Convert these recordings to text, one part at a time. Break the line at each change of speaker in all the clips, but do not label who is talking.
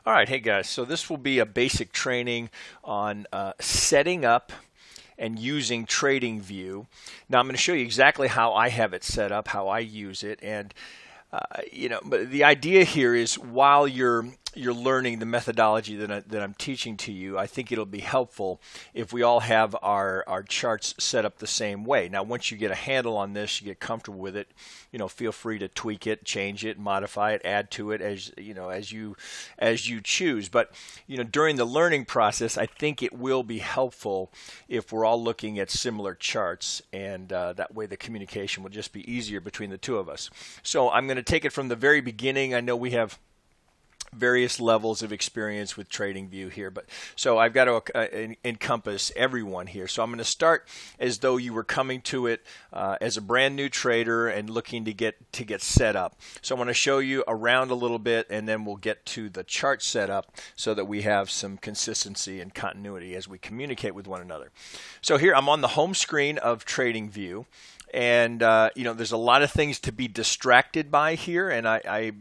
All right, hey guys, so this will be a basic training on setting up and using TradingView. Now I'm going to show you exactly how I have it set up, how I use it, and but the idea here is while you're learning the methodology that I'm teaching to you, I think it'll be helpful if we all have our charts set up the same way. Now, once you get a handle on this, you get comfortable with it, feel free to tweak it, change it, modify it, add to it as you choose. But during the learning process, I think it will be helpful if we're all looking at similar charts, and that way the communication will just be easier between the two of us. So I'm going to take it from the very beginning. I know we have various levels of experience with TradingView here, but so I've got to encompass everyone here. So I'm going to start as though you were coming to it as a brand new trader and looking to get set up. So I want to show you around a little bit, and then we'll get to the chart setup so that we have some consistency and continuity as we communicate with one another. So here I'm on the home screen of TradingView. And there's a lot of things to be distracted by here, and I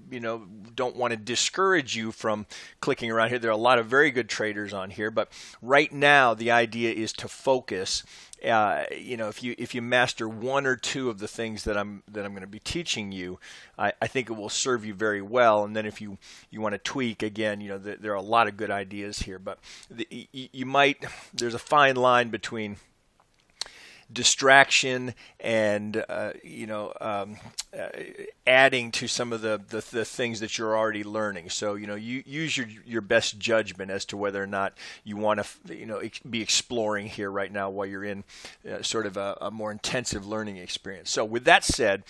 don't want to discourage you from clicking around here. There are a lot of very good traders on here, but right now the idea is to focus. If you master one or two of the things that I'm going to be teaching you, I think it will serve you very well. And then if you want to tweak again, there are a lot of good ideas here, but there's a fine line between distraction and adding to some of the things that you're already learning. So you use your best judgment as to whether or not you want to be exploring here right now while you're in sort of a more intensive learning experience. So with that said,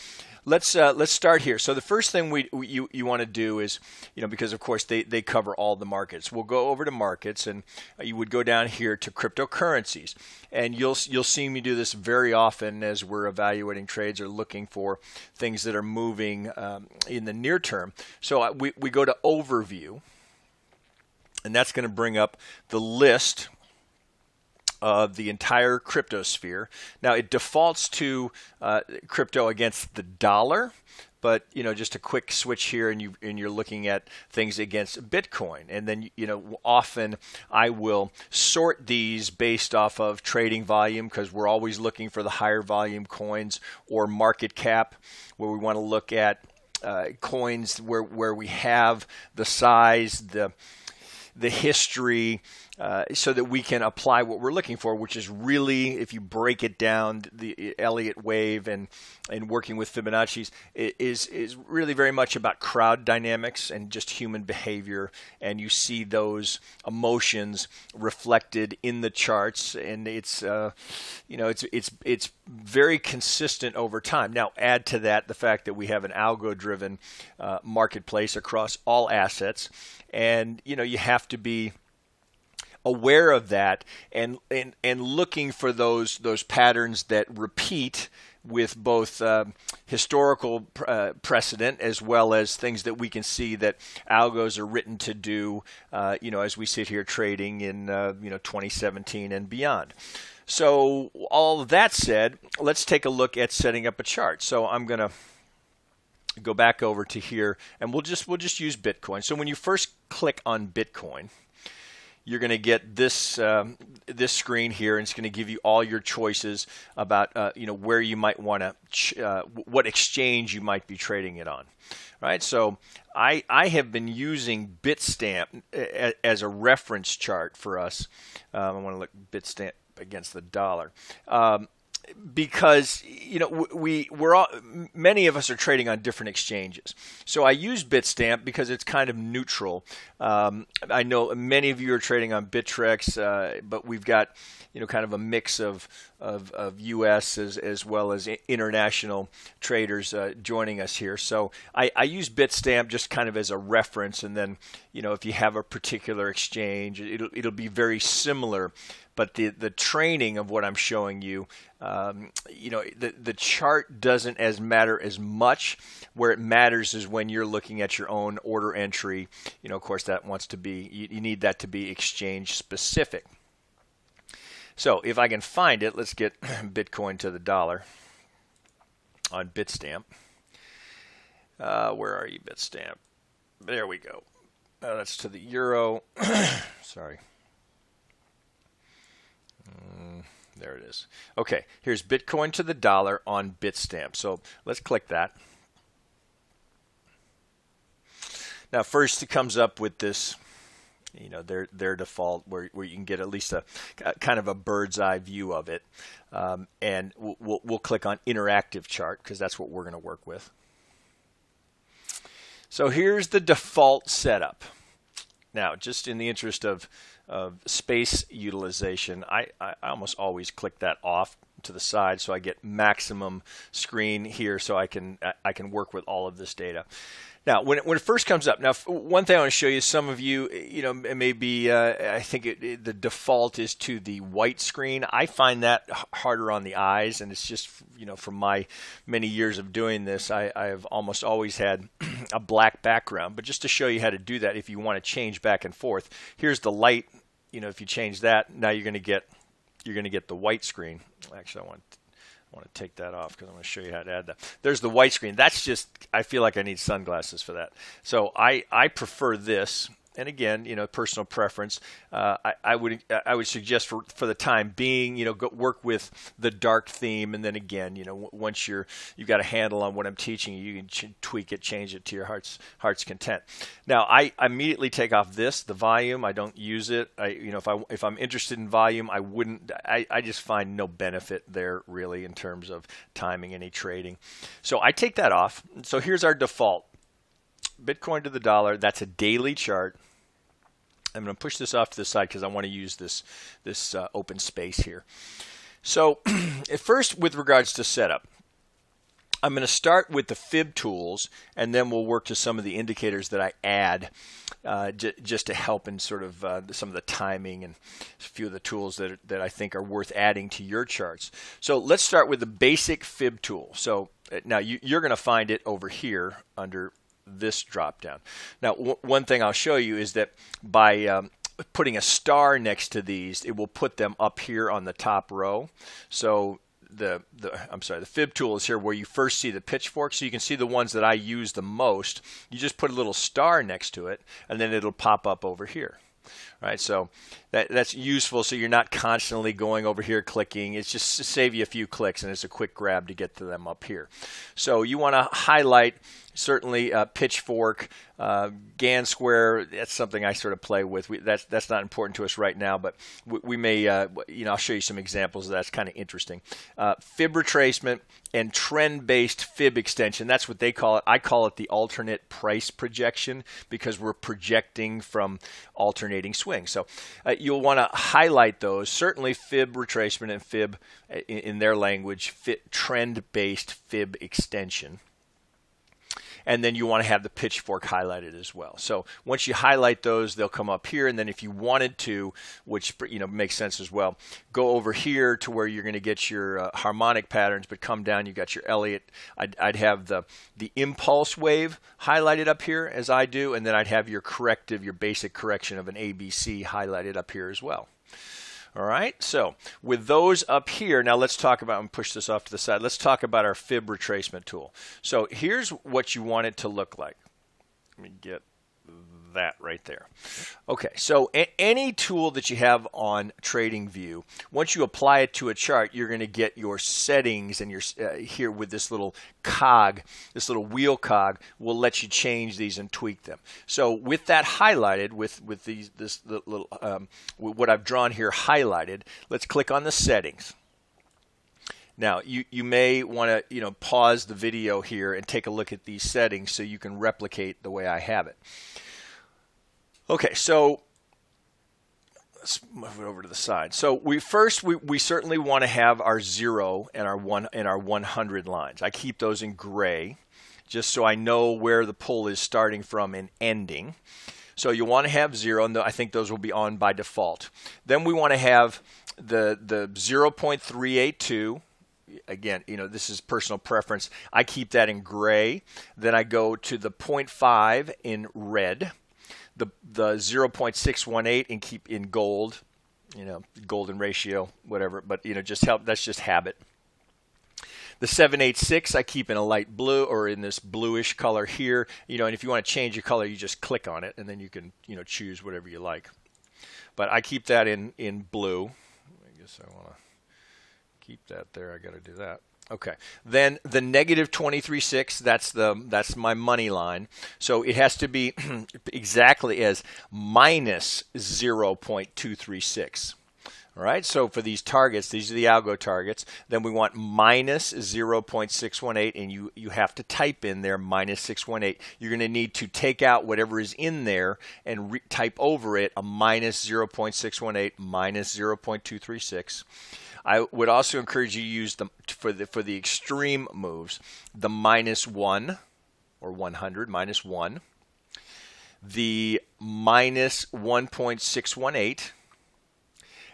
let's start here. So the first thing you want to do is, because of course they cover all the markets. We'll go over to markets, and you would go down here to cryptocurrencies, and you'll see me do this very often as we're evaluating trades or looking for things that are moving in the near term. So we go to overview, and that's going to bring up the list of the entire cryptosphere. Now it defaults to crypto against the dollar, but just a quick switch here, and you're looking at things against Bitcoin, and then often I will sort these based off of trading volume, because we're always looking for the higher volume coins, or market cap, where we want to look at coins where we have the size, the history, so that we can apply what we're looking for, which is really, if you break it down, the Elliott wave and working with Fibonacci's is really very much about crowd dynamics and just human behavior, and you see those emotions reflected in the charts, and it's very consistent over time. Now add to that the fact that we have an algo-driven marketplace across all assets, and you have to be aware of that and looking for those patterns that repeat with both historical precedent as well as things that we can see that algos are written to do, as we sit here trading in 2017 and beyond. So all of that said, let's take a look at setting up a chart. So I'm going to go back over to here, and we'll just use Bitcoin. So when you first click on Bitcoin, you're going to get this screen here, and it's going to give you all your choices about where you might want to, what exchange you might be trading it on. Right? So I have been using Bitstamp as a reference chart for us. I want to look Bitstamp against the dollar. Because many of us are trading on different exchanges. So I use Bitstamp because it's kind of neutral. I know many of you are trading on Bittrex, but we've got kind of a mix of U.S. as well as international traders joining us here. So I use Bitstamp just kind of as a reference, and then if you have a particular exchange, it'll be very similar. But the training of what I'm showing you, the chart doesn't matter as much. Where it matters is when you're looking at your own order entry. Of course, that wants to be, you need that to be exchange specific. So if I can find it, let's get Bitcoin to the dollar on Bitstamp. Where are you, Bitstamp? There we go. That's to the euro. Sorry. There it is. Okay, here's Bitcoin to the dollar on Bitstamp. So let's click that. Now first it comes up with this, their default where you can get at least a kind of a bird's eye view of it. And we'll click on interactive chart because that's what we're going to work with. So here's the default setup. Now, just in the interest of space utilization, I almost always click that off to the side so I get maximum screen here so I can work with all of this data. Now, when it first comes up, now one thing I want to show you, some of you, maybe I think the default is to the white screen. I find that harder on the eyes, and it's just, from my many years of doing this, I've almost always had a black background. But just to show you how to do that, if you want to change back and forth, here's the light. If you change that, now you're going to get the white screen. Actually, I want to take that off because I want to show you how to add that. There's the white screen. That's just, I feel like I need sunglasses for that. So I prefer this. And again, personal preference. I would suggest for the time being, go work with the dark theme, and then again, once you've got a handle on what I'm teaching you, can tweak it, change it to your heart's content. Now, I immediately take off the volume. I don't use it. If I'm interested in volume, I wouldn't. I just find no benefit there really in terms of timing any trading. So I take that off. So here's our default. Bitcoin to the dollar. That's a daily chart. I'm going to push this off to the side because I want to use this open space here. So at first, with regards to setup, I'm going to start with the fib tools, and then we'll work to some of the indicators that I add just to help in sort of some of the timing and a few of the tools that I think are worth adding to your charts. So let's start with the basic fib tool. So now you're going to find it over here under this drop down. Now, one thing I'll show you is that by putting a star next to these, it will put them up here on the top row. So the fib tool is here where you first see the pitchfork, so you can see the ones that I use the most. You just put a little star next to it, and then it'll pop up over here. Right, so that's useful, so you're not constantly going over here clicking. It's just to save you a few clicks, and it's a quick grab to get to them up here. So you want to highlight certainly pitchfork, Gann square. That's something I sort of play with. That's not important to us right now, but we may, I'll show you some examples of that. It's kind of interesting. Fib retracement and trend-based fib extension. That's what they call it. I call it the alternate price projection because we're projecting from alternating swings. So you'll want to highlight those. Certainly fib retracement and fib, in their language, trend-based fib extension. And then you want to have the pitchfork highlighted as well. So once you highlight those, they'll come up here. And then if you wanted to, which makes sense as well, go over here to where you're going to get your harmonic patterns, but come down, you got your Elliott. I'd have the impulse wave highlighted up here as I do, and then I'd have your corrective, your basic correction of an ABC highlighted up here as well. All right, so with those up here, now let's talk about, and push this off to the side, let's talk about our fib retracement tool. So here's what you want it to look like. Let me get that right there. Okay, so any tool that you have on TradingView, once you apply it to a chart, you're going to get your settings, and your here with this little cog, this little wheel cog, will let you change these and tweak them. So with that highlighted, with this little what I've drawn here highlighted, let's click on the settings. Now, you may want to pause the video here and take a look at these settings so you can replicate the way I have it. Okay, so let's move it over to the side. So we certainly want to have our 0 and our 100 lines. I keep those in gray just so I know where the pull is starting from and ending. So you want to have 0, and I think those will be on by default. Then we want to have the 0.382. Again, this is personal preference. I keep that in gray. Then I go to the 0.5 in red. The 0.618 and keep in gold, golden ratio, whatever. But that's just habit. The 786 I keep in a light blue or in this bluish color here. And if you want to change your color, you just click on it and then you can choose whatever you like. But I keep that in blue. I guess I want to keep that there. I got to do that. Okay. Then the negative 23.6, that's my money line. So it has to be exactly as minus 0.236. All right, so for these targets, these are the algo targets. Then we want minus 0.618, and you have to type in there minus 618. You're going to need to take out whatever is in there and type over it a minus 0.618 minus 0.236. I would also encourage you to use for the extreme moves, the minus 1 or 100 minus 1, the minus 1.618.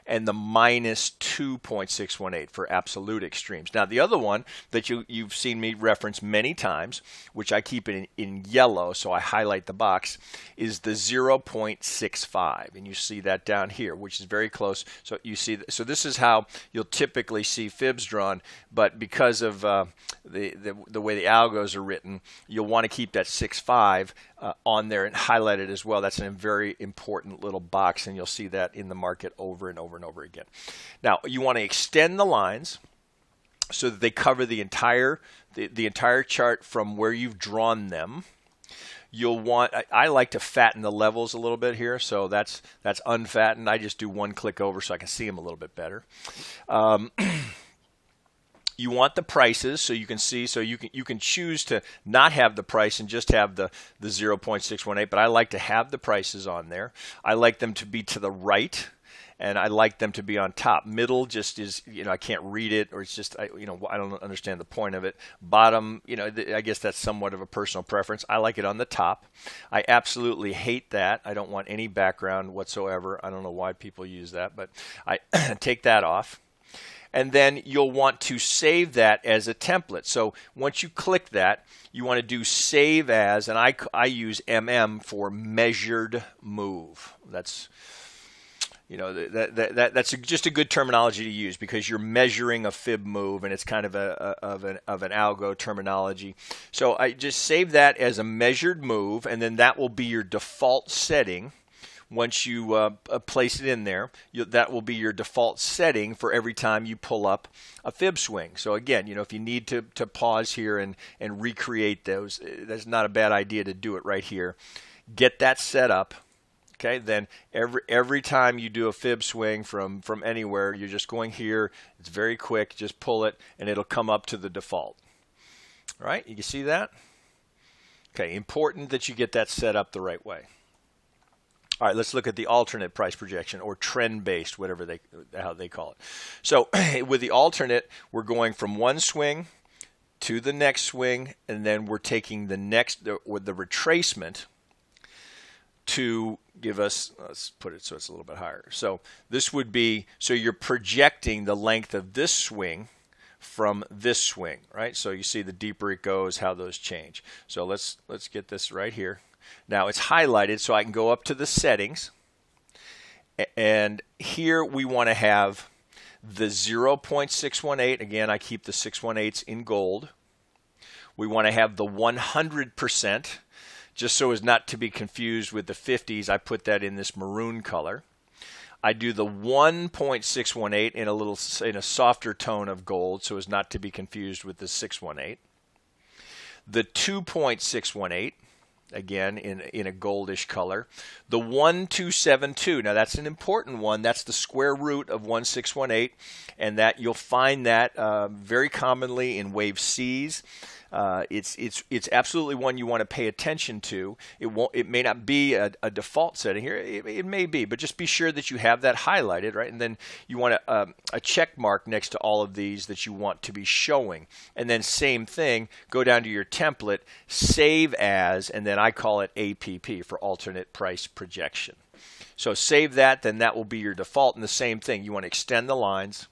And the minus 2.618 for absolute extremes. Now, the other one that you've seen me reference many times, which I keep in yellow, so I highlight the box, is the 0.65. And you see that down here, which is very close. So you see, so this is how you'll typically see fibs drawn, but because of the way the algos are written, you'll want to keep that 6.5 on there and highlight it as well. That's a very important little box, and you'll see that in the market over and over and over again. Now, you want to extend the lines so that they cover the entire chart from where you've drawn them. You'll want, I like to fatten the levels a little bit here, so that's unfattened. I just do one click over so I can see them a little bit better. You want the prices so you can see, so you can choose to not have the price and just have the 0.618, but I like to have the prices on there. I like them to be to the right, and I like them to be on top. Middle just is, I can't read it, or it's just, I don't understand the point of it. Bottom, I guess that's somewhat of a personal preference. I like it on the top. I absolutely hate that. I don't want any background whatsoever. I don't know why people use that, but I take that off. And then you'll want to save that as a template. So once you click that, you want to do save as, and I use for measured move. That's that's just a good terminology to use because you're measuring a fib move, and it's kind of an algo terminology. So I just save that as a measured move, and then that will be your default setting. Once you place it in there, that will be your default setting for every time you pull up a fib swing. So again, if you need to pause here and recreate those, that's not a bad idea to do it right here. Get that set up. Okay, then every time you do a fib swing from anywhere, you're just going here. It's very quick. Just pull it, and it'll come up to the default. All right, you can see that? Okay, important that you get that set up the right way. All right, let's look at the alternate price projection, or trend-based, how they call it. So with the alternate, we're going from one swing to the next swing, and then we're taking the retracement to give us, let's put it so it's a little bit higher. So this would be, so you're projecting the length of this swing from this swing, right? So you see the deeper it goes, how those change. So let's get this right here. Now it's highlighted, so I can go up to the settings, and here we want to have the 0.618. Again, I keep the 618s in gold. We want to have the 100%, just so as not to be confused with the 50s. I put that in this maroon color. I do the 1.618 in a softer tone of gold, so as not to be confused with the 618. The 2.618. Again, in a goldish color. The 1272, now that's an important one. That's the square root of 1618, and that you'll find that very commonly in wave Cs. It's absolutely one you want to pay attention to. It may not be a default setting here. It may be, but just be sure that you have that highlighted, right? And then you want a check mark next to all of these that you want to be showing. And then same thing, go down to your template, save as, and then I call it APP for alternate price projection. So save that, then that will be your default. And the same thing, you want to extend the lines.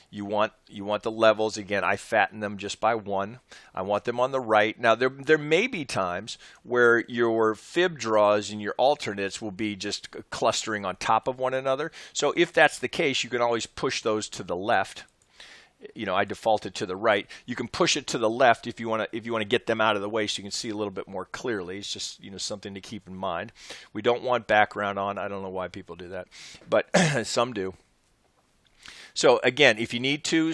You want the levels. Again, I fatten them just by one. I want them on the right. Now, there may be times where your fib draws and your alternates will be just clustering on top of one another. So if that's the case, you can always push those to the left I defaulted to the right. You can push it to the left if you want to get them out of the way so you can see a little bit more clearly. It's just something to keep in mind. We don't want background on. I don't know why people do that, but some do. So again, if you need to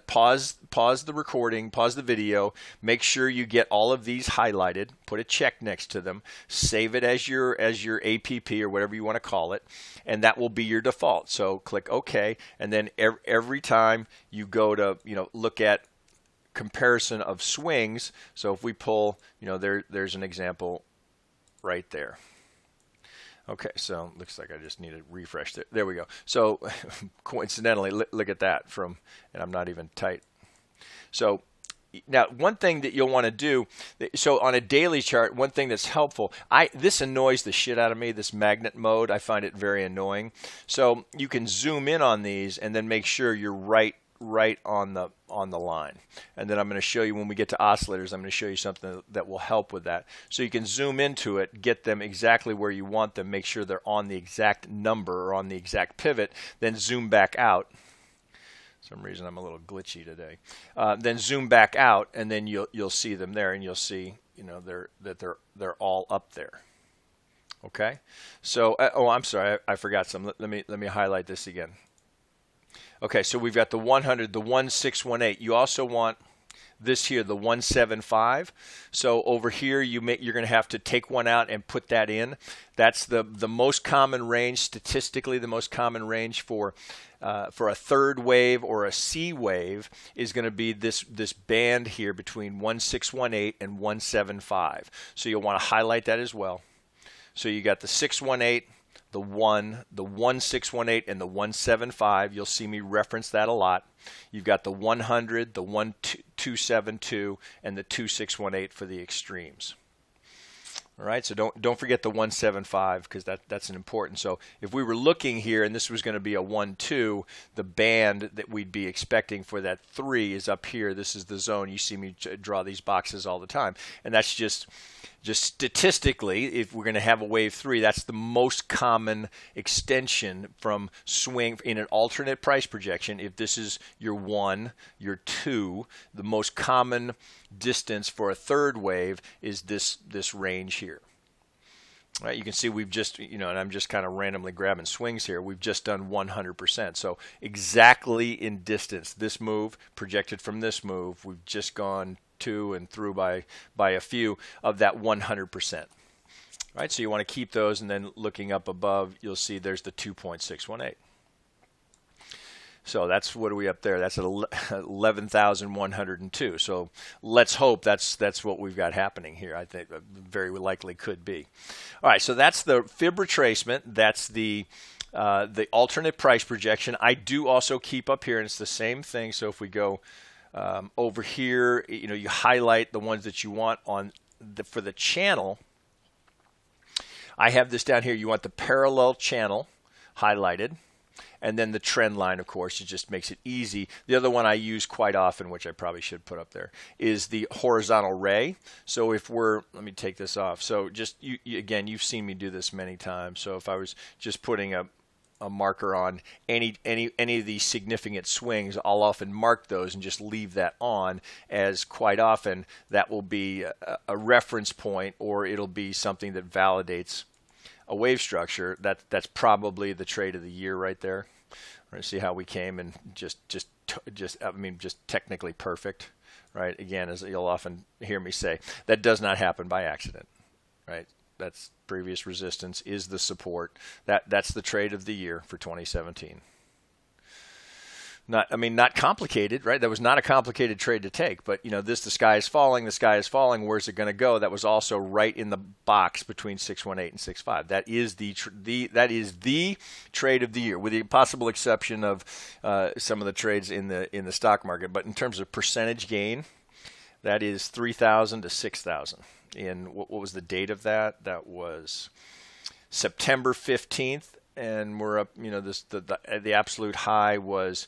pause the recording, pause the video, make sure you get all of these highlighted, put a check next to them, save it as your APP or whatever you want to call it, and that will be your default. So click OK, and then every time you go to look at comparison of swings. So if we pull, there's an example right there. Okay, so looks like I just need to refresh it. There we go. So coincidentally, look at that and I'm not even tight. So now one thing that you'll want to do, so on a daily chart, one thing that's helpful, this annoys the shit out of me, this magnet mode. I find it very annoying. So you can zoom in on these and then make sure you're right on the line. And then I'm going to show you, when we get to oscillators, I'm going to show you something that will help with that. So you can zoom into it, get them exactly where you want them, make sure they're on the exact number or on the exact pivot, then zoom back out. For some reason I'm a little glitchy today. Then zoom back out, and then you'll see them there, and you'll see they're all up there. Okay. So I'm sorry, I forgot some. Let me highlight this again. Okay, so we've got the 100, the 1618. You also want this here, the 175. So over here, you're going to have to take one out and put that in. That's the most common range, statistically, the most common range for a third wave or a C wave is going to be this band here between 1618 and 175. So you'll want to highlight that as well. So you got the 618. The 1618, and the 175. You'll see me reference that a lot. You've got the 100, the 1272, and the 2618 for the extremes. All right, so don't forget the 175 because that's an important. So if we were looking here and this was going to be a 1-2, the band that we'd be expecting for that 3 is up here. This is the zone. You see me draw these boxes all the time, and that's just statistically, if we're going to have a wave 3, that's the most common extension from swing in an alternate price projection. If this is your 1, your 2, the most common distance for a third wave is this range here. All right, you can see we've just, and I'm just kind of randomly grabbing swings here. We've just done 100%. So exactly in distance, this move projected from this move, we've just gone to and through by a few of that 100%. Right, so you want to keep those, and then looking up above, you'll see there's the 2.618. So that's, what are we up there? That's at 11,102. So let's hope that's what we've got happening here. I think very likely could be. All right, so that's the fib retracement. That's the alternate price projection. I do also keep up here, and it's the same thing. So if we go over here, you highlight the ones that you want for the channel. I have this down here. You want the parallel channel highlighted, and then the trend line, of course. It just makes it easy. The other one I use quite often, which I probably should put up there, is the horizontal ray. So if let me take this off. So just again, you've seen me do this many times. So if I was just putting a marker on any of these significant swings, I'll often mark those and just leave that on, as quite often that will be a reference point, or it'll be something that validates a wave structure. That's probably the trade of the year right there. We're going to see how we came, and just technically perfect, right? Again, as you'll often hear me say, that does not happen by accident, right? That's previous resistance is the support. That's the trade of the year for 2017. Not complicated, right? That was not a complicated trade to take, but the sky is falling, where's it going to go? That was also right in the box between 618 and 65. That is the trade of the year, with the possible exception of some of the trades in the stock market. But in terms of percentage gain, that is 3,000 to 6,000. And what was the date of that? That was September 15th, and we're up. The absolute high was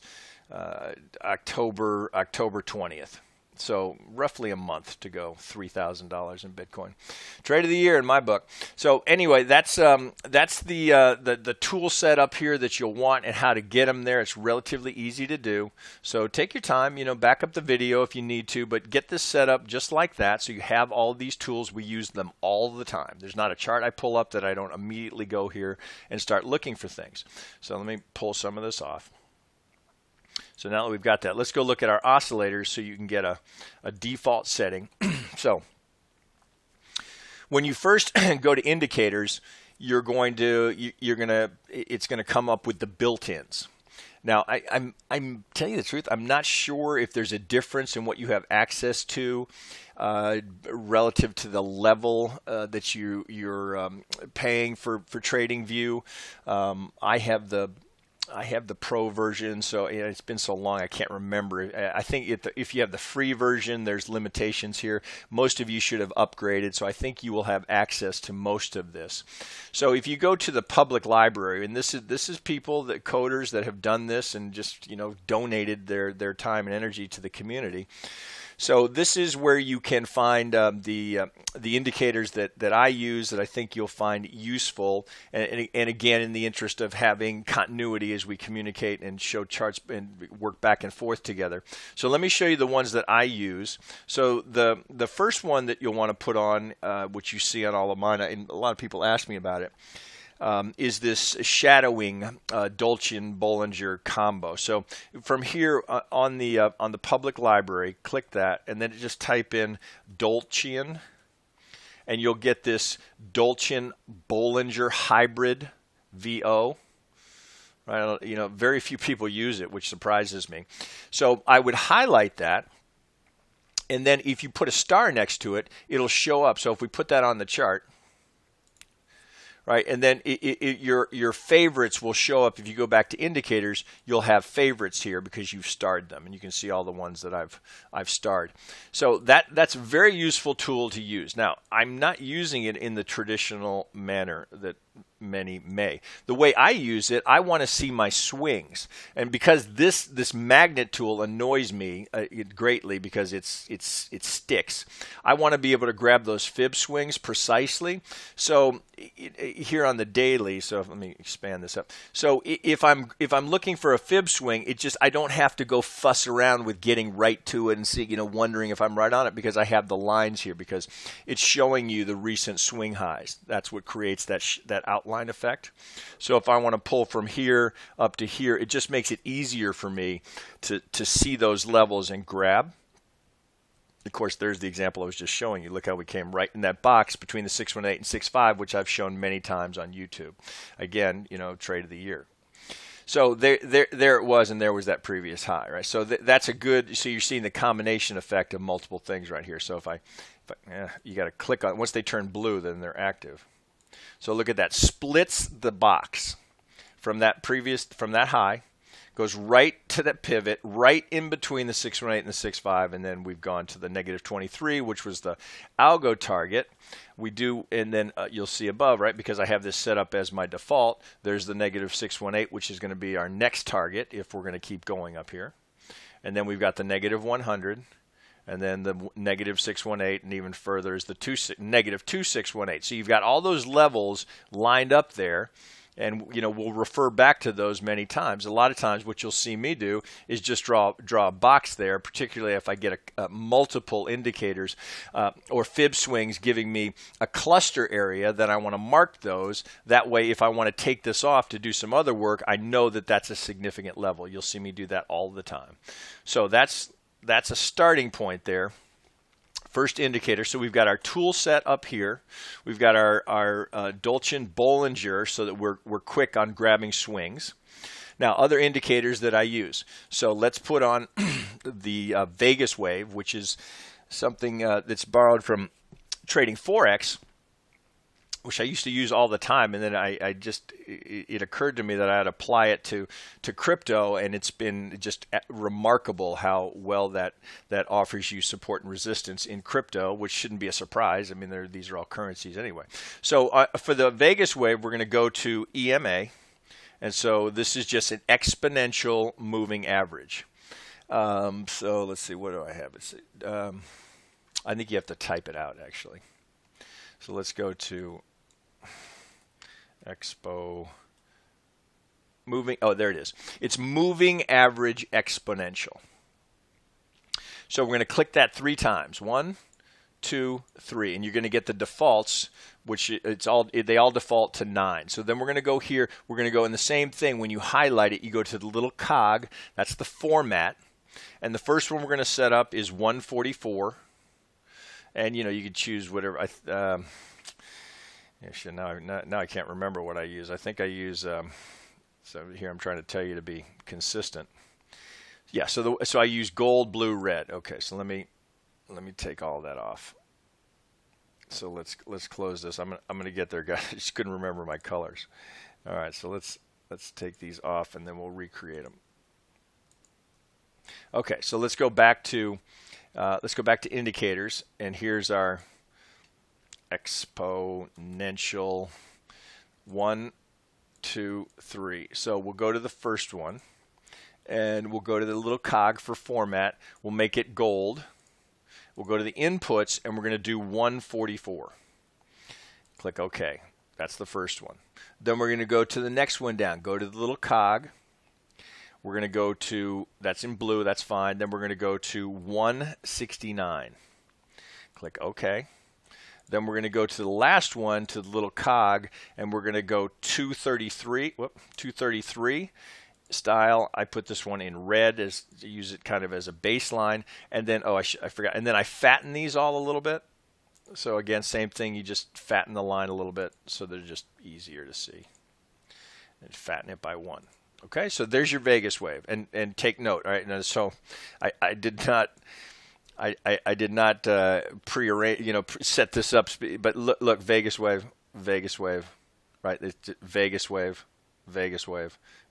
October 20th. So roughly a month to go $3,000 in Bitcoin. Trade of the year in my book. So anyway, that's the tool set up here that you'll want and how to get them there. It's relatively easy to do. So take your time, back up the video if you need to, but get this set up just like that so you have all these tools. We use them all the time. There's not a chart I pull up that I don't immediately go here and start looking for things. So let me pull some of this off. So now that we've got that, let's go look at our oscillators so you can get a default setting. So when you first go to indicators, it's going to come up with the built-ins. Now, I'm telling you the truth, I'm not sure if there's a difference in what you have access to relative to the level that you're paying for TradingView. I have the pro version, so it's been so long I can't remember. I think if you have the free version, there's limitations here. Most of you should have upgraded, so I think you will have access to most of this. So if you go to the public library, and this is people, coders that have done this and just donated their time and energy to the community. So this is where you can find the indicators that I use that I think you'll find useful, and again, in the interest of having continuity as we communicate and show charts and work back and forth together. So let me show you the ones that I use. So the first one that you'll want to put on, which you see on all of mine, and a lot of people ask me about it, is this shadowing Dulcin-Bollinger combo. So from here on the public library, click that, and then just type in Dulcin, and you'll get this Dulcin-Bollinger hybrid VO. Right? Very few people use it, which surprises me. So I would highlight that. And then if you put a star next to it, it'll show up. So if we put that on the chart, right, and then your favorites will show up. If you go back to indicators, you'll have favorites here because you've starred them, and you can see all the ones that I've starred. So that's a very useful tool to use. Now, I'm not using it in the traditional manner that many may. The way I use it, I want to see my swings, and because this magnet tool annoys me greatly because it sticks, I want to be able to grab those fib swings precisely. So here on the daily, so let me expand this up. So if I'm looking for a fib swing, I don't have to go fuss around with getting right to it and see, wondering if I'm right on it, because I have the lines here because it's showing you the recent swing highs. That's what creates that outline effect. So if I want to pull from here up to here, it just makes it easier for me to see those levels and grab. Of course, there's the example I was just showing you. Look how we came right in that box between the 618 and 65, which I've shown many times on YouTube. Again, trade of the year. So there it was, and there was that previous high, right? So that's a good. So you're seeing the combination effect of multiple things right here. So if you got to click on, once they turn blue, then they're active. So look at that, splits the box from that high, goes right to that pivot, right in between the 618 and the 65, and then we've gone to the negative 23, which was the algo target. We do, and then you'll see above, right, because I have this set up as my default, there's the negative 618, which is going to be our next target if we're going to keep going up here. And then we've got the negative 100. And then the negative 618, and even further is the negative 2618. So you've got all those levels lined up there, and we'll refer back to those many times. A lot of times, what you'll see me do is just draw a box there, particularly if I get multiple indicators or fib swings giving me a cluster area. Then I want to mark those. That way, if I want to take this off to do some other work, I know that that's a significant level. You'll see me do that all the time. So that's a starting point there. First indicator. So we've got our tool set up here. We've got our Dulcin-Bollinger so that we're quick on grabbing swings. Now, other indicators that I use. So let's put on the Vegas wave, which is something that's borrowed from Trading Forex, which I used to use all the time, and then it occurred to me that I'd apply it to crypto, and it's been just remarkable how well that offers you support and resistance in crypto, which shouldn't be a surprise. I mean, these are all currencies anyway. So for the Vegas wave, we're going to go to EMA, and so this is just an exponential moving average. So let's see, what do I have? I think you have to type it out actually. So let's go to Expo moving. Oh, there it is. It's moving average exponential. So we're going to click that 3 times. 1, 2, 3, and you're going to get the defaults, which they all default to 9. So then we're going to go here. We're going to go in the same thing. When you highlight it, you go to the little cog. That's the format, and the first one we're going to set up is 144. And you can choose whatever. Actually, now I can't remember what I use. I think I use. So here I'm trying to tell you to be consistent. Yeah. So I use gold, blue, red. Okay. So let me take all that off. So let's close this. I'm gonna get there, guys. I just couldn't remember my colors. All right. So let's take these off and then we'll recreate them. Okay. So let's go back to indicators, and here's our exponential 1, 2, 3. So we'll go to the first one, and we'll go to the little cog for format. We'll make it gold. We'll go to the inputs, and we're going to do 144. Click OK. That's the first one. Then we're going to go to the next one down. Go to the little cog. We're going to go to, that's in blue, that's fine. Then we're going to go to 169. Click OK. Then we're going to go to the last one, to the little cog, and we're going to go 233. 233 style. I put this one in red to use it kind of as a baseline. And then, I forgot. And then I fatten these all a little bit. So again, same thing. You just fatten the line a little bit so they're just easier to see. And fatten it by 1. Okay, so there's your Vegas wave, and take note. All right, now, so I did not prearrange, set this up. But look, Vegas wave, right? It's Vegas wave.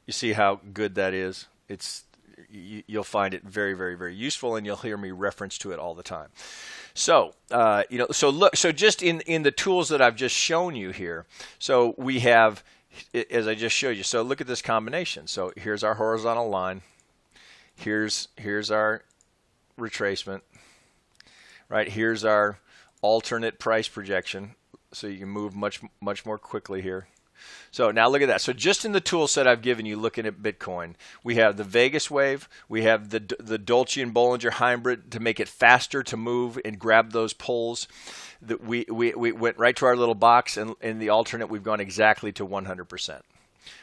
You see how good that is? You'll find it very, very, very useful, and you'll hear me reference to it all the time. So so just in the tools that I've just shown you here. So we have, as I just showed you. So look at this combination. So here's our horizontal line. Here's our retracement. Right, here's our alternate price projection. So you can move much more quickly here. So now look at that. So just in the tool set I've given you looking at Bitcoin, we have the Vegas wave, we have the Dolce and Bollinger hybrid to make it faster to move and grab those pulls. That we went right to our little box, and in the alternate we've gone exactly to 100%.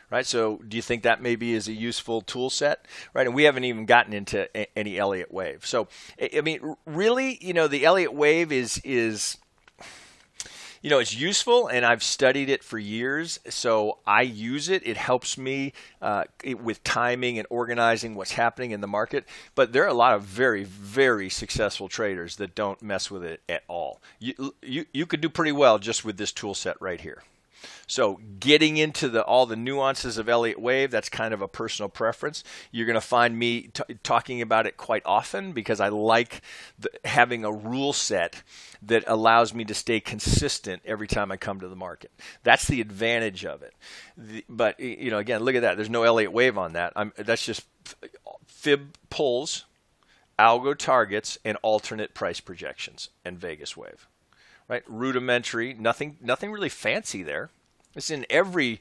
Right, so do you think that maybe is a useful tool set? Right, and we haven't even gotten into any Elliott wave. So I mean, really, the Elliott wave is it's useful, and I've studied it for years, so I use it. It helps me with timing and organizing what's happening in the market. But there are a lot of very, very successful traders that don't mess with it at all. You could do pretty well just with this tool set right here. So getting into all the nuances of Elliott wave, that's kind of a personal preference. You're going to find me talking about it quite often because I like having a rule set that allows me to stay consistent every time I come to the market. That's the advantage of it. But again, look at that. There's no Elliott wave on that. That's just fib pulls, algo targets, and alternate price projections and Vegas wave. Right? Rudimentary, nothing really fancy there. It's in every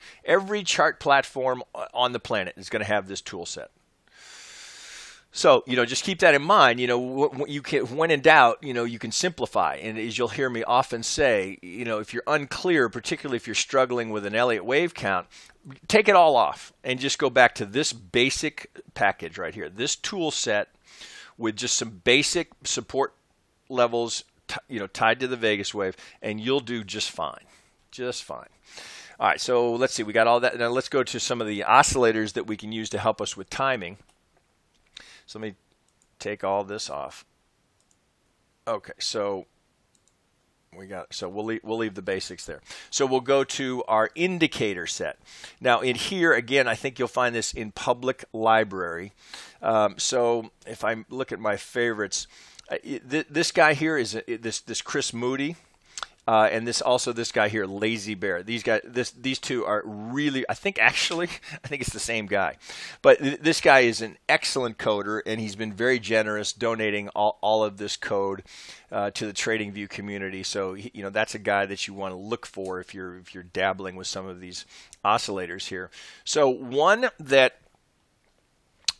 chart platform on the planet is going to have this tool set. So, just keep that in mind. When in doubt, you can simplify. And as you'll hear me often say, if you're unclear, particularly if you're struggling with an Elliott wave count, take it all off and just go back to this basic package right here. This tool set with just some basic support levels tied to the Vegas wave, and you'll do just fine. Just fine. All right, so let's see. We got all that. Now let's go to some of the oscillators that we can use to help us with timing. So let me take all this off. Okay, so we'll leave the basics there. So we'll go to our indicator set. Now in here again, I think you'll find this in Public Library. So if I look at my favorites, this guy here is this Chris Moody. and this guy here, Lazy Bear. These two are really, I think it's the same guy, but this guy is an excellent coder, and he's been very generous donating all of this code to the TradingView community. So that's a guy that you want to look for if you're dabbling with some of these oscillators here. So one that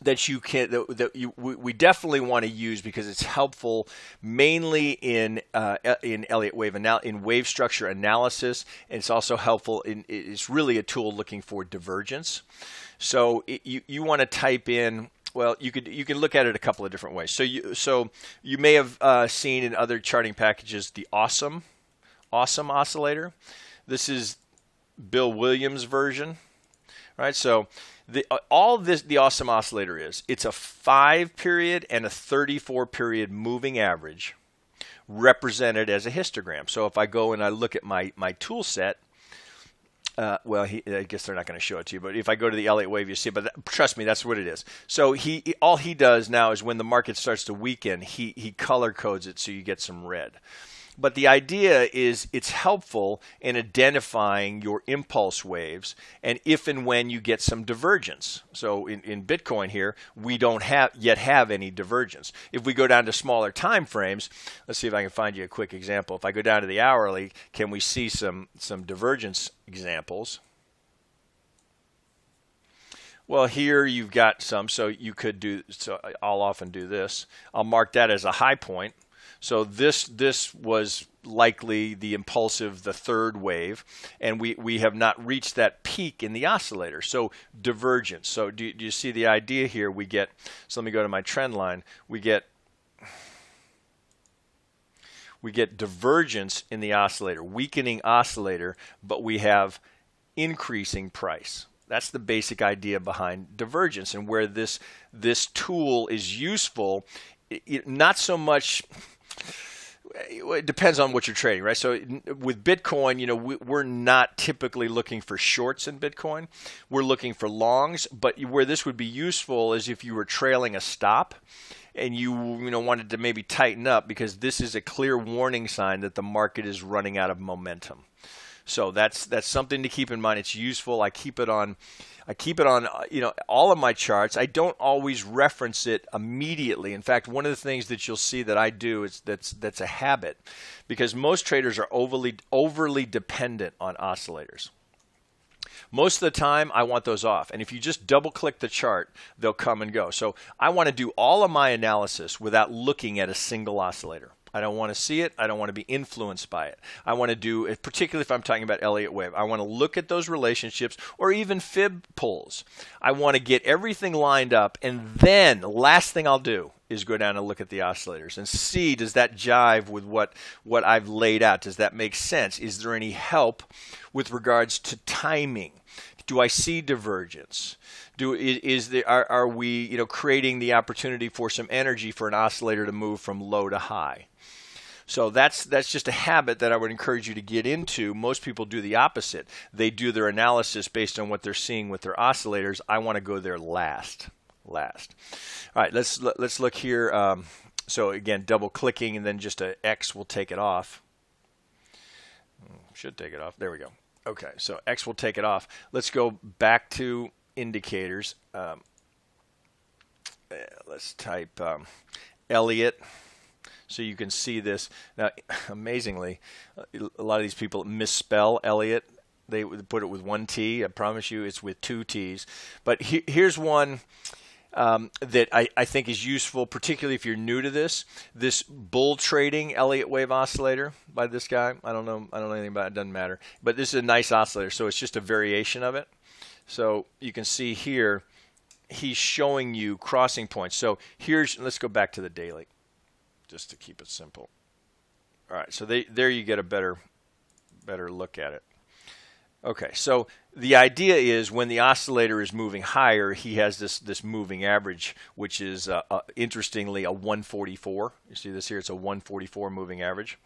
we definitely want to use because it's helpful mainly in Elliott wave in wave structure analysis, and it's also helpful it's really a tool looking for divergence. So you want to type in, well, you can look at it a couple of different ways. So you may have seen in other charting packages the awesome oscillator. This is Bill Williams' version, right? So the awesome oscillator it's a 5-period and a 34-period moving average represented as a histogram. So if I go and I look at my tool set, well, I guess they're not going to show it to you, but if I go to the Elliott wave, you see. But trust me, that's what it is. So all he does now is when the market starts to weaken, he color codes it so you get some red. But the idea is it's helpful in identifying your impulse waves and if and when you get some divergence. So in Bitcoin here, we don't yet have any divergence. If we go down to smaller time frames, let's see if I can find you a quick example. If I go down to the hourly, can we see some divergence examples? Well, here you've got some, so you could do, so I'll often do this. I'll mark that as a high point. So this was likely the third wave, and we have not reached that peak in the oscillator. So divergence. So do you see the idea here? So let me go to my trend line. We get divergence in the oscillator, weakening oscillator, but we have increasing price. That's the basic idea behind divergence, and where this tool is useful. Not so much. It depends on what you're trading, right? So with Bitcoin, we're not typically looking for shorts in Bitcoin. We're looking for longs, but where this would be useful is if you were trailing a stop and you wanted to maybe tighten up, because this is a clear warning sign that the market is running out of momentum. So that's something to keep in mind. It's useful. I keep it on all of my charts. I don't always reference it immediately. In fact, one of the things that you'll see that I do is that's a habit, because most traders are overly dependent on oscillators. Most of the time, I want those off. And if you just double click the chart, they'll come and go. So I want to do all of my analysis without looking at a single oscillator. I don't want to see it. I don't want to be influenced by it. I want to do, particularly if I'm talking about Elliott wave, I want to look at those relationships or even fib pulls. I want to get everything lined up, and then the last thing I'll do is go down and look at the oscillators and see, does that jive with what I've laid out? Does that make sense? Is there any help with regards to timing? Do I see divergence? Are we creating the opportunity for some energy for an oscillator to move from low to high? So that's just a habit that I would encourage you to get into. Most people do the opposite. They do their analysis based on what they're seeing with their oscillators. I want to go there last. All right, let's look here. So again, double clicking and then just a X will take it off. Should take it off. There we go. Okay, so X will take it off. Let's go back to indicators. Let's type Elliott so you can see this. Now, amazingly, a lot of these people misspell Elliott. They put it with one T. I promise you it's with two T's. But here's one that I think is useful, particularly if you're new to this bull trading Elliott wave oscillator by this guy. I don't know anything about it. It doesn't matter. But this is a nice oscillator, so it's just a variation of it. So you can see here, he's showing you crossing points. So let's go back to the daily, just to keep it simple. All right, so there you get a better look at it. Okay, so the idea is when the oscillator is moving higher, he has this moving average, which is interestingly a 144. You see this here? It's a 144 moving average.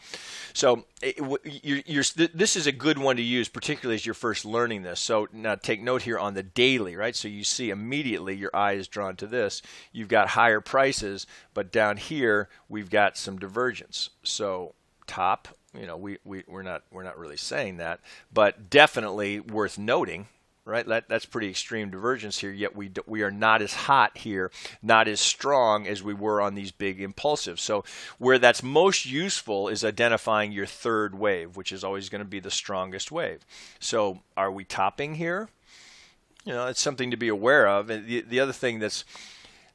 So this is a good one to use, particularly as you're first learning this. So now take note here on the daily, right? So you see immediately your eye is drawn to this. You've got higher prices, but down here we've got some divergence. So top we're not really saying that, but definitely worth noting. Right, that's pretty extreme divergence here. Yet we are not as hot here, not as strong as we were on these big impulsives. So where that's most useful is identifying your third wave, which is always going to be the strongest wave. So are we topping here? It's something to be aware of. And the other thing that's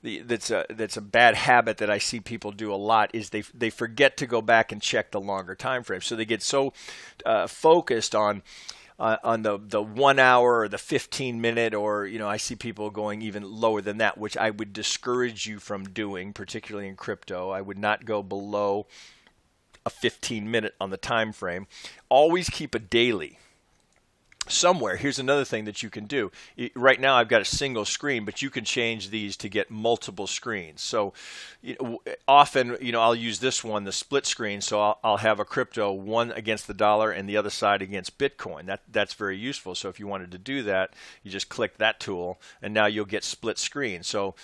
a bad habit that I see people do a lot is they forget to go back and check the longer time frame. So they get so focused on the 1 hour or the 15-minute, or I see people going even lower than that, which I would discourage you from doing, particularly in crypto. I would not go below a 15-minute on the time frame. Always keep a daily somewhere. Here's another thing that you can do. Right now I've got a single screen, but you can change these to get multiple screens. So often, I'll use this one, the split screen. So I'll have a crypto, one against the dollar and the other side against Bitcoin. That's very useful. So if you wanted to do that, you just click that tool and now you'll get split screen. So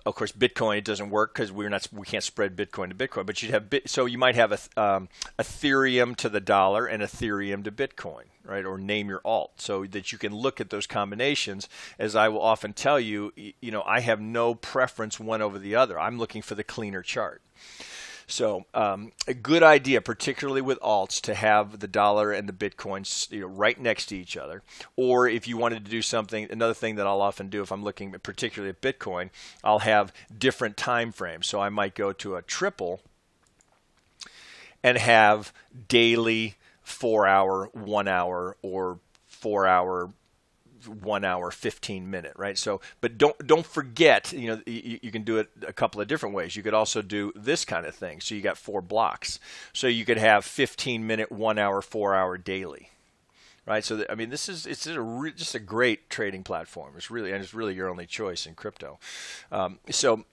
of course, Bitcoin, it doesn't work because we can't spread Bitcoin to Bitcoin. But you'd have so you might have Ethereum to the dollar and Ethereum to Bitcoin, right? Or name your alt, so that you can look at those combinations. As I will often tell you, I have no preference one over the other. I'm looking for the cleaner chart. So a good idea, particularly with alts, to have the dollar and the Bitcoin right next to each other. Or if you wanted to do something, another thing that I'll often do if I'm looking particularly at Bitcoin, I'll have different time frames. So I might go to a triple and have daily 4 hour, 1 hour, or 4 hour, 1 hour, 15-minute, right? So, but don't forget, you can do it a couple of different ways. You could also do this kind of thing. So you got 4 blocks. So you could have 15-minute, 1 hour, 4 hour daily, right? So it's just a great trading platform. It's really your only choice in crypto. So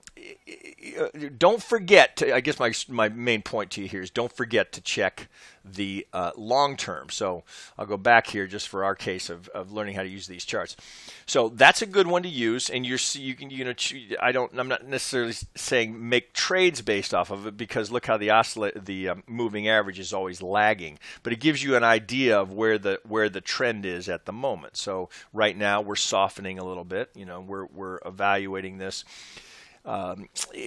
don't forget I guess my main point to you here is don't forget to check the long term. So I'll go back here just for our case of learning how to use these charts. So that's a good one to use, and you can I'm not necessarily saying make trades based off of it, because look how the moving average is always lagging, but it gives you an idea of where the trend is at the moment. So right now we're softening a little bit. We're evaluating this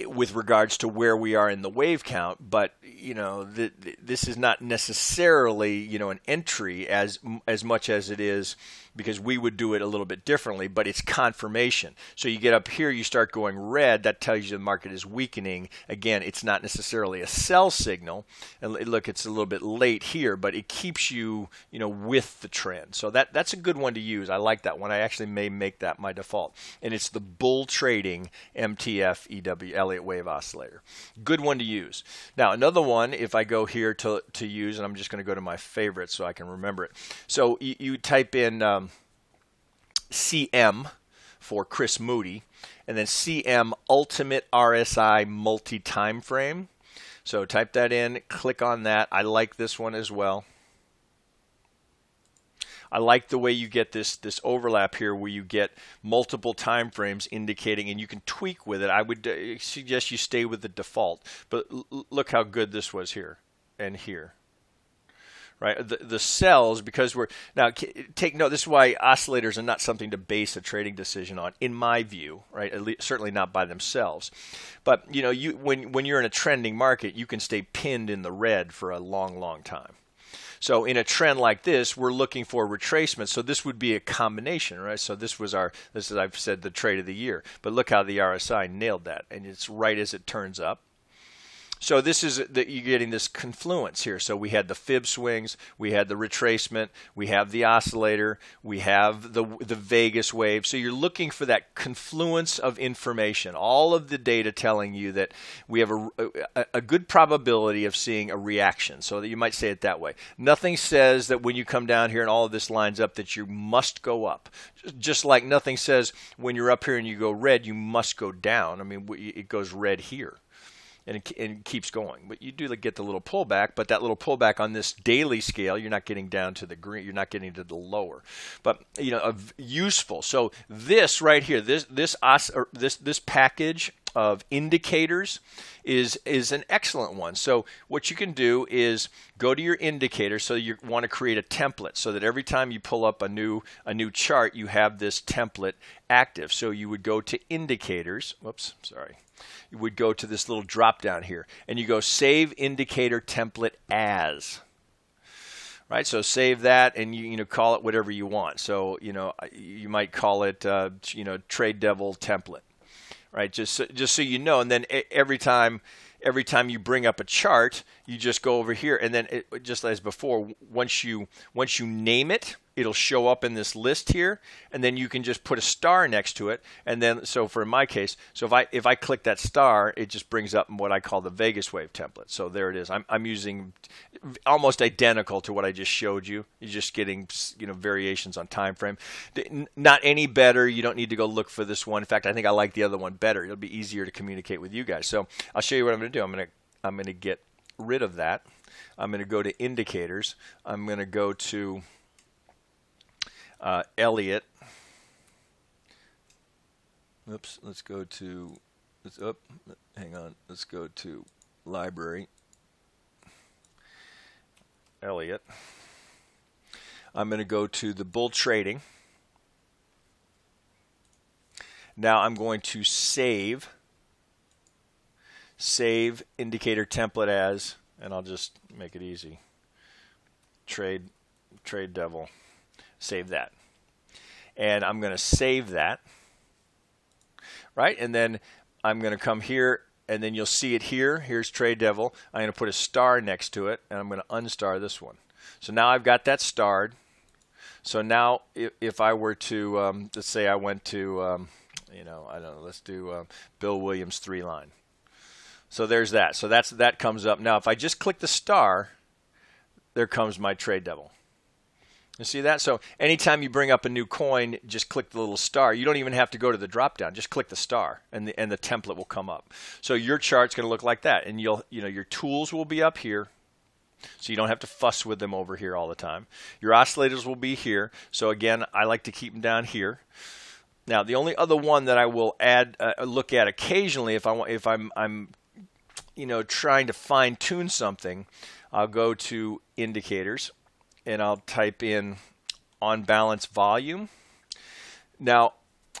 with regards to where we are in the wave count, but this is not necessarily an entry as much as it is, because we would do it a little bit differently, but it's confirmation. So you get up here, you start going red, that tells you the market is weakening. Again, it's not necessarily a sell signal, and look, it's a little bit late here, but it keeps you with the trend. So that's a good one to use. I like that one. I actually may make that my default, and it's the Bull Trading MTF EW Elliott Wave Oscillator. Good one to use. Now another one, if I go here to use, and I'm just going to go to my favorites so I can remember it. So you type in CM for Chris Moody, and then CM Ultimate RSI Multi-Time Frame. So type that in, click on that. I like this one as well. I like the way you get this overlap here, where you get multiple time frames indicating, and you can tweak with it. I would suggest you stay with the default, but look how good this was here and here. Right, the cells, because we're now take note. This is why oscillators are not something to base a trading decision on, in my view. Right, certainly not by themselves. But when you're in a trending market, you can stay pinned in the red for a long time. So in a trend like this, we're looking for retracement. So this would be a combination, right? So this is I've said the trade of the year. But look how the RSI nailed that, and it's right as it turns up. So this is you're getting this confluence here. So we had the fib swings, we had the retracement, we have the oscillator, we have the Vegas wave. So you're looking for that confluence of information, all of the data telling you that we have a good probability of seeing a reaction. So that you might say it that way. Nothing says that when you come down here and all of this lines up that you must go up. Just like nothing says when you're up here and you go red, you must go down. I mean, it goes red here. And it keeps going. But you do get the little pullback, but that little pullback on this daily scale, you're not getting down to the green, you're not getting to the lower. But useful. So this right here, this package of indicators is an excellent one. So what you can do is go to your indicator. So you want to create a template so that every time you pull up a new chart, you have this template active. So you would go to indicators. Whoops, sorry. You would go to this little drop down here, and you go save indicator template as. Right, so save that, and you call it whatever you want. So you might call it Trade Devil template. Right, just so you know, and then every time you bring up a chart, you just go over here, and then just as before, once you name it, it'll show up in this list here, and then you can just put a star next to it, and then so for my case, so if I click that star, it just brings up what I call the Vegas Wave template. So there it is. I'm using almost identical to what I just showed you. You're just getting variations on time frame. Not any better. You don't need to go look for this one. In fact, I think I like the other one better. It'll be easier to communicate with you guys. So I'll show you what I'm going to do. I'm going to get rid of that. I'm going to go to indicators. I'm going to go to Elliott. Oops, let's go to, hang on, let's go to library. Elliott. I'm going to go to the bull trading. Now I'm going to save indicator template as, and I'll just make it easy. Trade Devil. Save that. And I'm going to save that. Right? And then I'm going to come here, and then you'll see it here. Here's Trade Devil. I'm going to put a star next to it, and I'm going to unstar this one. So now I've got that starred. So now if I were to, let's say I went to, I don't know, let's do Bill Williams 3-line. So there's that. So that comes up. Now if I just click the star, there comes my Trade Devil. You see that? So anytime you bring up a new coin, just click the little star. You don't even have to go to the drop down. Just click the star, and the template will come up. So your chart's going to look like that, and your tools will be up here, so you don't have to fuss with them over here all the time. Your oscillators will be here. So again, I like to keep them down here. Now the only other one that I will add look at occasionally if I'm trying to fine tune something, I'll go to indicators. And I'll type in on balance volume. Now,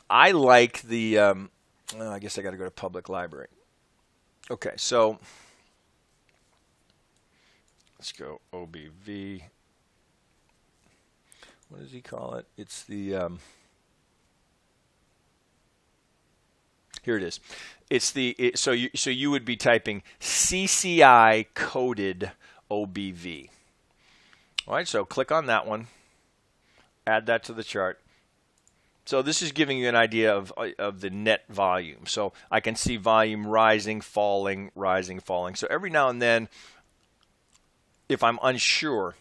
I like the, I guess I got to go to public library. Okay, so let's go OBV. What does he call it? It's the, here it is. It's the, so you would be typing CCI coded OBV. All right, so click on that one, add that to the chart. So this is giving you an idea of the net volume. So I can see volume rising, falling, rising, falling. So every now and then, if I'm unsure,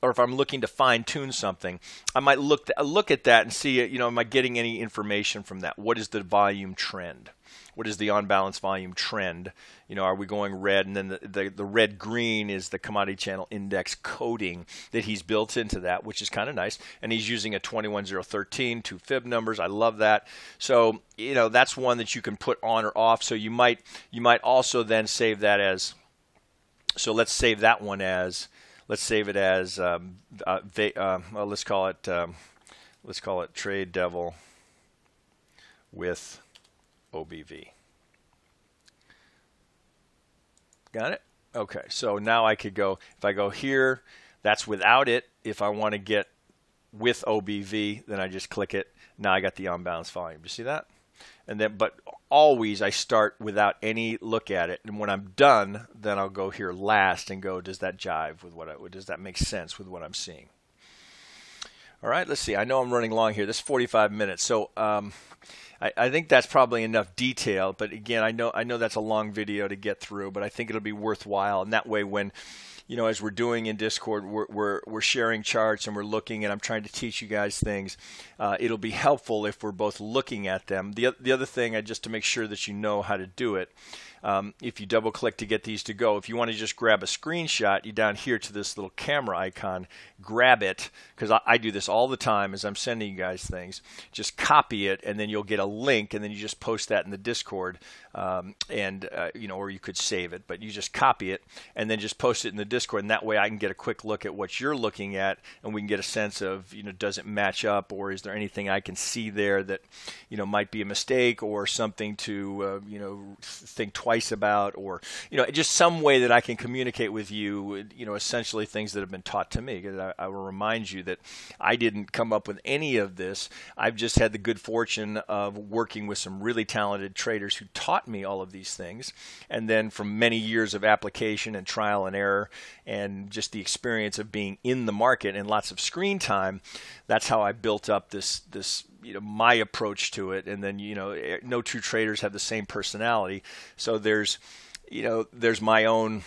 or if I'm looking to fine tune something, I might look at that and see, am I getting any information from that? What is the volume trend? What is the on balance volume trend? Are we going red? And then the red green is the commodity channel index coding that he's built into that, which is kind of nice. And he's using a 21013, 2 fib numbers. I love that. So that's one that you can put on or off. So you might also then save that as. So let's save that one as. Let's save it as. Let's call it Trade Devil with OBV. Got it? Okay, so now I could go, if I go here, that's without it. If I want to get with OBV, then I just click it. Now I got the on balance volume. You see that? And then, but always I start without any look at it. And when I'm done, then I'll go here last and go, does that jive with does that make sense with what I'm seeing? All right, let's see. I know I'm running long here. This is 45 minutes. So I think that's probably enough detail. But again, I know that's a long video to get through, but I think it'll be worthwhile. And that way when as we're doing in Discord, we're sharing charts and we're looking, and I'm trying to teach you guys things. It'll be helpful if we're both looking at them. The other thing, just to make sure that you know how to do it, if you double click to get these to go, if you want to just grab a screenshot, you down here to this little camera icon, grab it, because I do this all the time as I'm sending you guys things. Just copy it, and then you'll get a link, and then you just post that in the Discord, or you could save it, but you just copy it and then just post it in the Discord, and that way I can get a quick look at what you're looking at, and we can get a sense of, does it match up, or is there anything I can see there that, might be a mistake or something to, think twice about, or, just some way that I can communicate with you, essentially things that have been taught to me. Because I will remind you that I didn't come up with any of this. I've just had the good fortune of working with some really talented traders who taught me all of these things, and then from many years of application and trial and error and just the experience of being in the market and lots of screen time, that's how I built up this my approach to it. And then no two traders have the same personality, so there's my own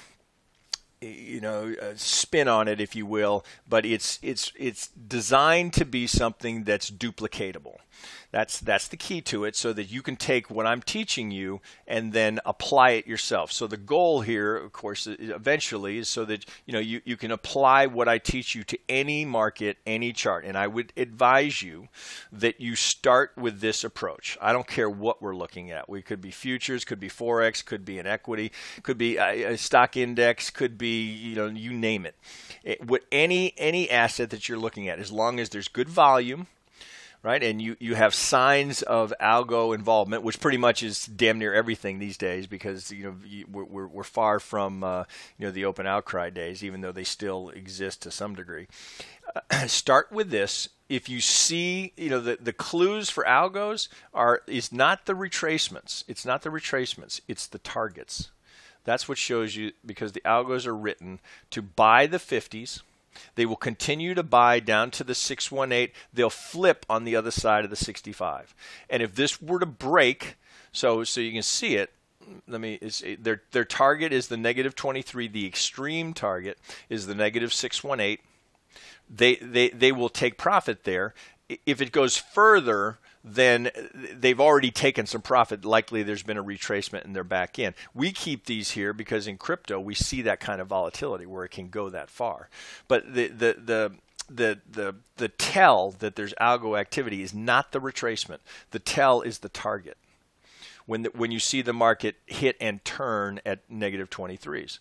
spin on it, if you will, but it's designed to be something that's duplicatable. That's the key to it, so that you can take what I'm teaching you and then apply it yourself. So the goal here, of course, eventually is so that you can apply what I teach you to any market, any chart. And I would advise you that you start with this approach. I don't care what we're looking at. We could be futures, could be forex, could be an equity, could be a stock index, could be you name it. Any asset that you're looking at, as long as there's good volume, right, and you have signs of algo involvement, which pretty much is damn near everything these days, because we're far from the open outcry days, even though they still exist to some degree. Start with this. If you see, the clues for algos is not the retracements. It's not the retracements. It's the targets. That's what shows you, because the algos are written to buy the 50s. They will continue to buy down to the 618. They'll flip on the other side of the 65. And if this were to break, so you can see it, their target is the negative 23. The extreme target is the negative 618. They will take profit there. If it goes further, then they've already taken some profit. Likely there's been a retracement and they're back in. We keep these here because in crypto we see that kind of volatility where it can go that far. But the tell that there's algo activity is not the retracement. The tell is the target. When you see the market hit and turn at negative 23s.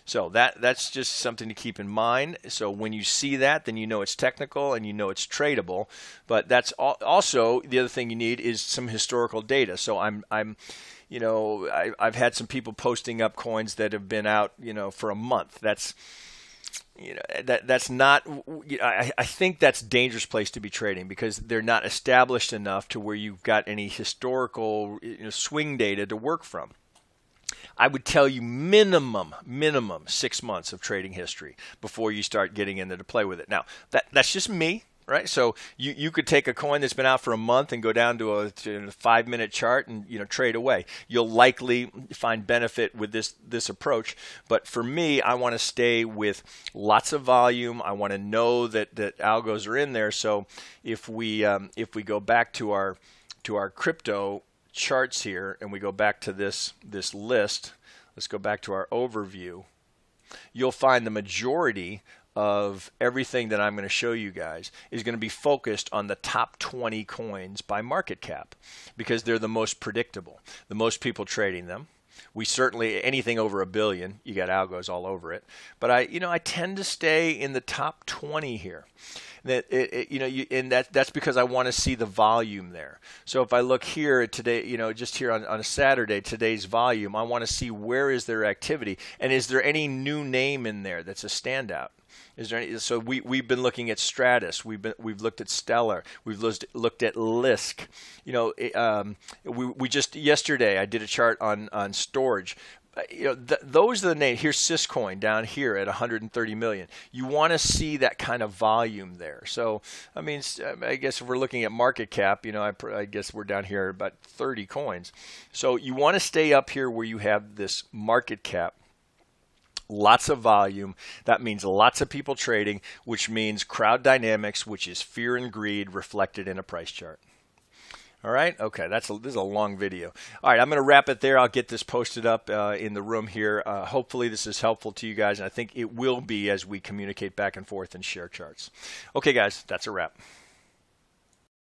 So that's just something to keep in mind. So when you see that, then it's technical and it's tradable. But that's also the other thing you need is some historical data. So I've had some people posting up coins that have been out for a month. That's that's not. I think that's a dangerous place to be trading, because they're not established enough to where you've got any historical swing data to work from. I would tell you minimum 6 months of trading history before you start getting into to play with it. Now, that's just me, right? So you could take a coin that's been out for a month and go down to a 5-minute chart and trade away. You'll likely find benefit with this approach. But for me, I want to stay with lots of volume. I want to know that algos are in there. So if we go back to our crypto charts here, and we go back to this list, let's go back to our overview, you'll find the majority of everything that I'm going to show you guys is going to be focused on the top 20 coins by market cap, because they're the most predictable, the most people trading them. We certainly, anything over $1 billion, you got algos all over it. But I tend to stay in the top 20 here. That's because I want to see the volume there. So if I look here today, just here on a Saturday, today's volume, I want to see where is their activity, and is there any new name in there that's a standout? Is there any? So we've been looking at Stratus. We've looked at Stellar. We've looked at Lisk. We just yesterday I did a chart on storage. Those are the names. Here's Syscoin down here at 130 million. You want to see that kind of volume there. So I guess if we're looking at market cap, I guess we're down here at about 30 coins. So you want to stay up here where you have this market cap lots of volume. That means lots of people trading, which means crowd dynamics, which is fear and greed reflected in a price chart. All right. Okay. This is a long video. All right. I'm going to wrap it there. I'll get this posted up in the room here. Hopefully this is helpful to you guys, and I think it will be as we communicate back and forth and share charts. Okay, guys, that's a wrap.